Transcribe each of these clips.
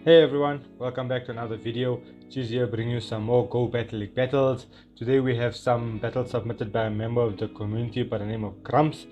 Hey everyone, welcome back to another video. Choose here bringing you some more Go Battle League battles. Today we have some battles submitted by a member of the community by the name of Grumps.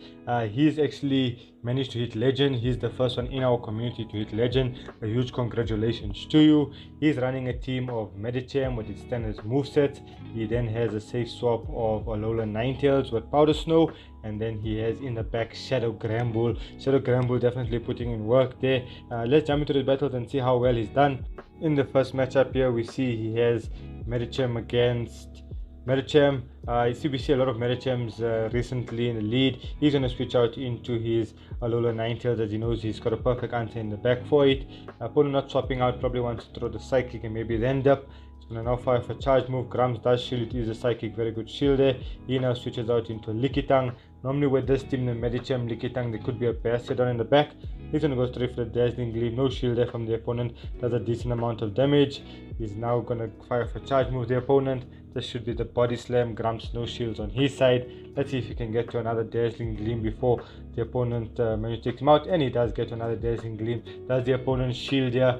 He's actually managed to hit legend. He's the first one in our community to hit legend. A huge congratulations to you. He's running a team of Medicham with its standard moveset. He then has a safe swap of Alola Ninetales with Powder Snow, and then he has in the back Shadow Granbull. Shadow Granbull definitely putting in work there. Let's jump into the battles and see how well he's done. In the first matchup here, we see he has Medicham against Medicham. We see a lot of Medichams recently in the lead. He's going to switch out into his Alola Ninetales as he knows he's got a perfect answer in the back for it. Opponent not swapping out, probably wants to throw the Psychic and maybe the end up. He's going to now fire for charge move. Grumps does shield it, use the Psychic, very good shield there. He now switches out into Lickitung. Normally with this team, the Medicham, Lickitung, there could be a Bastiodon in the back. He's going to go straight for the Dazzling Gleam, no shield there from the opponent, does a decent amount of damage. He's now going to fire for charge move the opponent. This should be the Body Slam. Grumps no shields on his side. Let's see if he can get to another Dazzling Gleam before the opponent manages to take him out, and he does get to another Dazzling Gleam. Does the opponent shield here,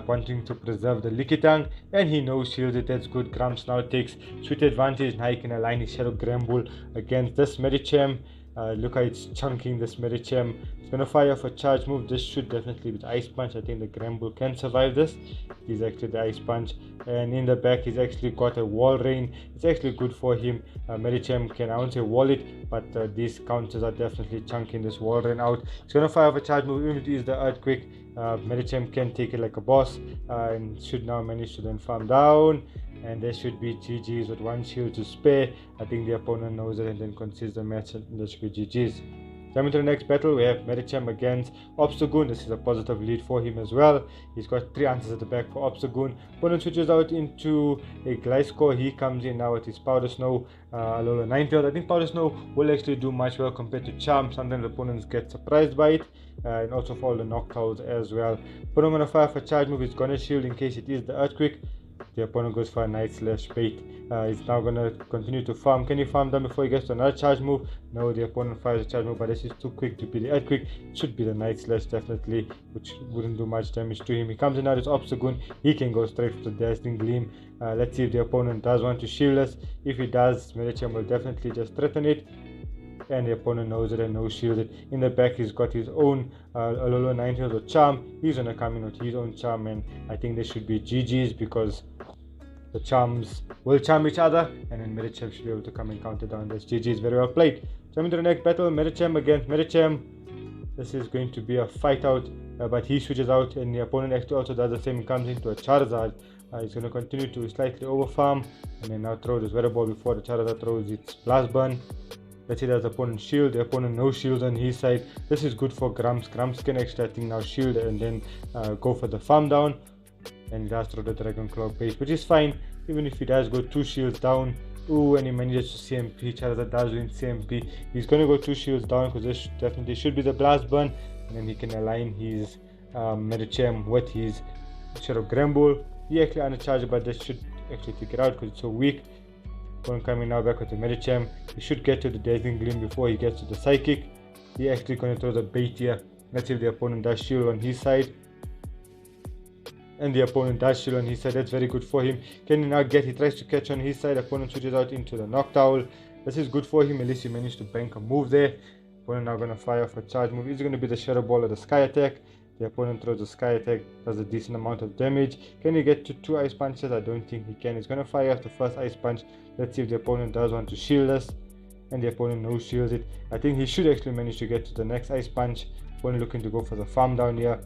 wanting to preserve the Lickitung, and he no shields it. That's good. Grumps now takes sweet advantage. Now he can align his Shadow Granbull against this Medicham. Look how it's chunking this Medicham. It's going to fire for charge move. This should definitely be the Ice Punch. I think the Granbull can survive this. He's actually the Ice Punch. And in the back, he's actually got a Wall Rain. It's actually good for him. Medicham can, I won't say wall it, but these counters are definitely chunking this Wall Rain out. He's going to fire for charge move. Even if it is the Earthquake, Medicham can take it like a boss and should now manage to then farm down. And there should be GG's with one shield to spare. I think the opponent knows it and then concedes the match, and there should be GG's. Coming to the next battle, we have Medicham against Obstagoon. This is a positive lead for him as well. He's got 3 answers at the back for Obstagoon. Opponent switches out into a Gliscor. He comes in now with his Powder Snow, Alola Ninetales. I think Powder Snow will actually do much well compared to Charm. Sometimes opponents get surprised by it. And also for all the Noctowls as well. Opponent going to fire for charge move. He's going to shield in case it is the Earthquake. The opponent goes for a Night Slash bait. He's now going to continue to farm. Can he farm down before he gets to another charge move? No, the opponent fires a charge move, but this is too quick to be the Earthquake. Should be the Night Slash definitely, which wouldn't do much damage to him. He comes in now, this Obstagoon. He can go straight for the Dazzling Gleam. Let's see if the opponent does want to shield us. If he does, Medicham will definitely just threaten it. And the opponent knows it and no shield it. In the back, he's got his own Alola Ninetales with Charm. He's going to come in with his own Charm, and I think there should be GG's because the Charms will charm each other, and then Medicham should be able to come and counter down. That's GG's, very well played. Jumping to the next battle, Medicham against Medicham. This is going to be a fight out, but he switches out, and the opponent actually also does the same. He comes into a Charizard. He's going to continue to slightly over farm, and then now throw this Weather Ball before the Charizard throws its Blast Burn. Let's see, there's the opponent shield. The opponent no shields on his side. This is good for Grumps. Grumps can actually, I think, now shield and then go for the farm down. And he does throw the Dragon Claw base, which is fine. Even if he does go 2 shields down. Ooh, and he manages to CMP. Charizard does win CMP. He's going to go 2 shields down because this definitely should be the Blast Burn. And then he can align his Medicham with his Shadow Granbull. He actually undercharged, but this should actually take it out because it's so weak. Coming now back with the Medicham. He should get to the Dazzling Gleam before he gets to the Psychic. He actually going to throw the bait here. Let's see if the opponent does shield on his side. And the opponent does shield on his side. That's very good for him. Can he now get? He tries to catch on his side. Opponent switches out into the Noctowl. This is good for him. At least he managed to bank a move there. Opponent now going to fire for charge move. Is it going to be the Shadow Ball or the Sky Attack? The opponent throws the Sky Attack, does a decent amount of damage. Can he get to 2 Ice Punches? I don't think he can. He's going to fire off the first Ice Punch. Let's see if the opponent does want to shield us. And the opponent no shields it. I think he should actually manage to get to the next Ice Punch. Opponent looking to go for the farm down here.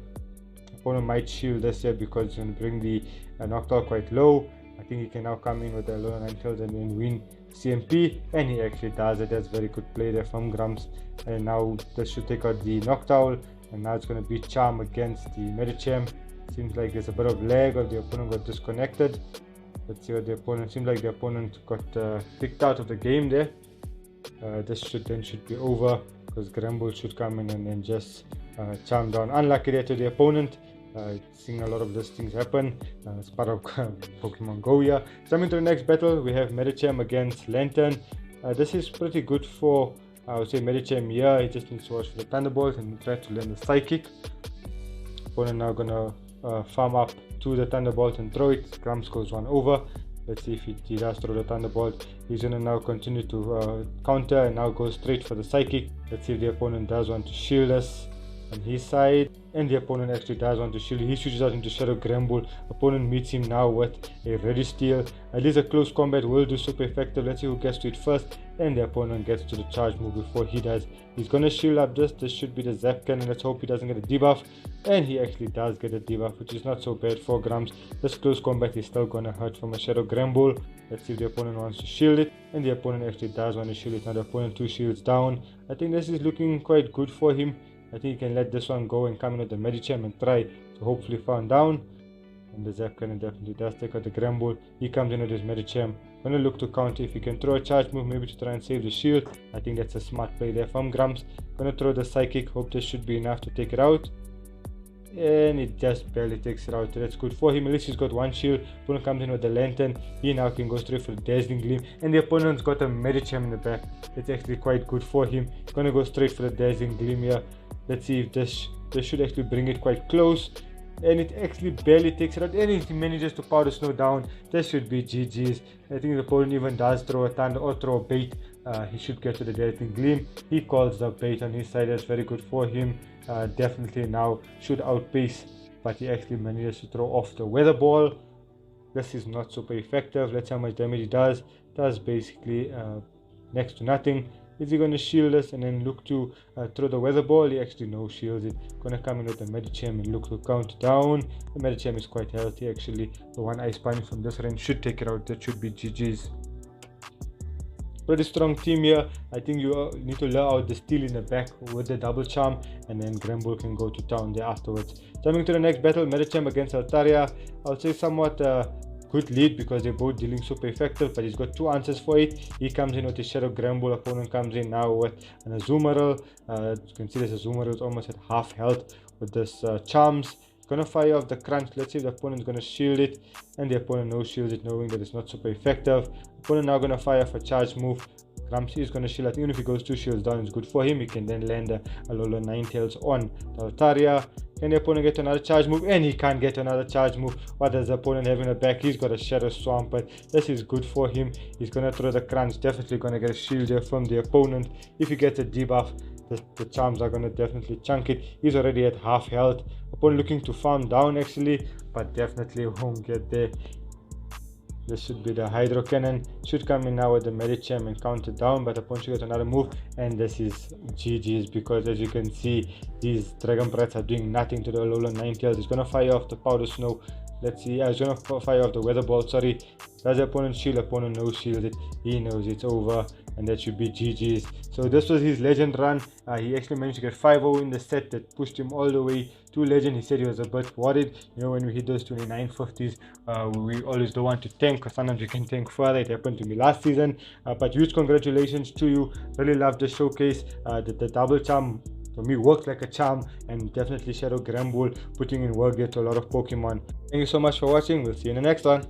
Opponent might shield this here because it's going to bring the Noctowl quite low. I think he can now come in with the Alola Ninetales and then win CMP. And he actually does it. That's very good play there from Grumps. And now this should take out the Noctowl. And now it's going to be Charm against the Medicham. Seems like there's a bit of lag or the opponent got disconnected. Let's see what the opponent, seems like the opponent got kicked out of the game there. This should be over because Granbull should come in and then just charm down. Unlucky there to the opponent. Seeing a lot of these things happen. It's part of Pokemon Go here. Coming to the next battle, we have Medicham against Lantern. This is pretty good for I would say Medicham here. He just needs to watch for the Thunderbolt and try to learn the Psychic. Opponent now gonna farm up to the Thunderbolt and throw it. Grumps goes one over. Let's see if he does throw the Thunderbolt. He's going to now continue to counter and now go straight for the Psychic. Let's see if the opponent does want to shield us on his side, and the opponent actually does want to shield. He switches out into Shadow Granbull. Opponent meets him now with a Ready Steel. At least a close combat will do super effective. Let's see who gets to it first, and the opponent gets to the charge move before he does. He's going to shield up this. This should be the Zap Cannon. Let's hope he doesn't get a debuff, and he actually does get a debuff, which is not so bad for Grumps. This close combat is still going to hurt from a Shadow Granbull. Let's see if the opponent wants to shield it, and the opponent actually does want to shield it. Now the opponent 2 shields down. I think this is looking quite good for him. I think he can let this one go and come in with the Medicham and try to hopefully farm down. And the Zap Cannon definitely does take out the Granbull. He comes in with his Medicham. Gonna look to counter if he can throw a charge move, maybe to try and save the shield. I think that's a smart play there from Grumps. Gonna throw the Psychic. Hope this should be enough to take it out. And it just barely takes it out. That's good for him. At least he's got one shield. Opponent comes in with the Lantern. He now can go straight for the Dazzling Gleam. And the opponent's got a Medicham in the back. It's actually quite good for him. Gonna go straight for the Dazzling Gleam here. Let's see if this should actually bring it quite close. And it actually barely takes it out, and he manages to Powder Snow down. This should be GG's. I think the opponent even does throw a Thunder or throw a bait. He should get to the Dazzling Gleam. He calls the bait on his side. That's very good for him. Definitely now should outpace, but he actually manages to throw off the Weather Ball. This is not super effective. Let's see how much damage he does. Does basically next to nothing. Is he going to shield us and then look to throw the Weather Ball? He actually no shields it. Going to come in with the Medicham and look to count down. The Medicham is quite healthy actually. The one Ice Punch from this range should take it out. That should be GG's. Pretty strong team here. I think you need to lure out the Steel in the back with the double charm, and then Granbull can go to town there afterwards. Jumping to the next battle, Medicham against Altaria. I would say somewhat good lead because they're both dealing super effective, but he's got 2 answers for it. He comes in with his Shadow Granbull. Opponent comes in now with an Azumarill. You can see this Azumarill is almost at half health with this charms. Gonna fire off the Crunch. Let's see if the opponent's gonna shield it, and the opponent no shields it, knowing that it's not super effective. Opponent now gonna fire off a charge move. Grumps is gonna shield. I think even if he goes 2 shields down, it's good for him. He can then land a Alola Ninetales on the Altaria. Can the opponent get another charge move? And he can't get another charge move. What does the opponent have in the back? He's got a Shadow Swamp, but this is good for him. He's gonna throw the Crunch. Definitely gonna get a shield here from the opponent. If he gets a debuff, the charms are gonna definitely chunk it. He's already at half health. Opponent looking to farm down actually, but definitely won't get there. This should be the Hydro Cannon. Should come in now with the Medicham and counter down, but opponent should get another move, and this is GG's because as you can see, these Dragon Breaths are doing nothing to the Alola Ninetales. He's gonna fire off the Powder Snow. Let's see. He's gonna fire off the Weather Ball. Sorry. Does the opponent shield? Opponent no shield it. He knows it's over, and that should be GG's. So this was his legend run. He actually managed to get 5-0 in the set that pushed him all the way to legend. He said he was a bit worried. You know, when we hit those 2950s, we always don't want to tank, because sometimes we can tank further. It happened to me last season. But huge congratulations to you. Really loved the showcase. The double charm for me worked like a charm, and definitely Shadow Granbull putting in work there to a lot of Pokemon. Thank you so much for watching. We'll see you in the next one.